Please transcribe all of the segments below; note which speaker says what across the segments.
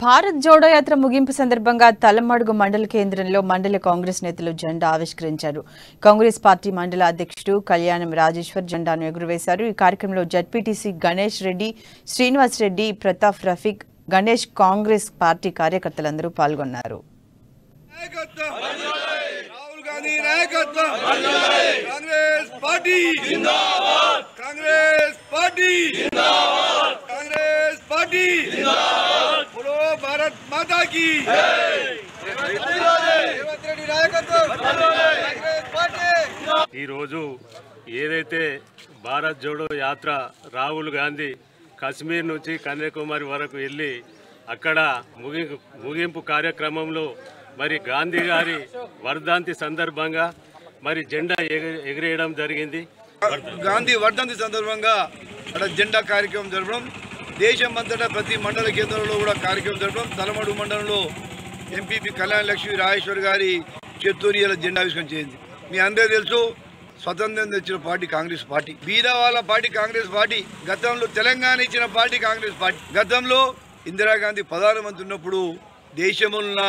Speaker 1: భారత్ జోడో యాత్ర ముగింపు సందర్భంగా తలమడుగు మండల కేంద్రంలో మండల కాంగ్రెస్ నేతలు జెండా ఆవిష్కరించారు. కాంగ్రెస్ పార్టీ మండల అధ్యక్షుడు కళ్యాణం రాజేశ్వర్ జెండాను ఎగురవేశారు. ఈ కార్యక్రమంలో జడ్పీటీసీ గణేష్ రెడ్డి, శ్రీనివాస్ రెడ్డి, ప్రతాప్ రఫీక్, గణేష్ కాంగ్రెస్ పార్టీ కార్యకర్తలందరూ పాల్గొన్నారు.
Speaker 2: भारत माता की ఈ రోజు ఏదైతే భారత్ జోడో యాత్ర రాహుల్ గాంధీ కశ్మీర్ నుంచి కన్యాకుమారి వరకు వెళ్ళి అక్కడ ముగింపు కార్యక్రమంలో మరి గాంధీ గారి వర్ధంతి సందర్భంగా మరి జెండా ఎగిరేయడం జరిగింది. గాంధీ వర్ధంతి సందర్భంగా అక్కడ జెండా కార్యక్రమం జరపడం, దేశమంతటా ప్రతి మండల కేంద్రంలో కూడా కార్యక్రమం జరపడం, తలమడుగు మండలంలో ఎంపీపీ కళ్యాణ్ లక్ష్మీ రాజేశ్వర్ గారి చేత్తోని జెండా ఆవిష్కరణ చేయింది. మీ అందరూ తెలుసు, స్వతంత్రం తెచ్చిన పార్టీ కాంగ్రెస్ పార్టీ, బీదవాళ్ళ పార్టీ కాంగ్రెస్ పార్టీ. గతంలో తెలంగాణ ఇచ్చిన పార్టీ కాంగ్రెస్ పార్టీ. గతంలో ఇందిరాగాంధీ ప్రధానమంత్రి ఉన్నప్పుడు దేశమున్న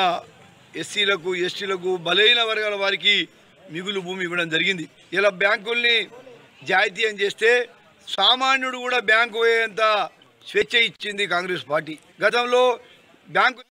Speaker 2: ఎస్సీలకు, ఎస్టీలకు, బలైన వర్గాల వారికి మిగులు భూమి ఇవ్వడం జరిగింది. ఇలా బ్యాంకుల్ని జాతీయం చేస్తే సామాన్యుడు కూడా బ్యాంకు పోయేంత స్వేచ్ఛ ఇచ్చింది కాంగ్రెస్ పార్టీ. గతంలో బ్యాంకు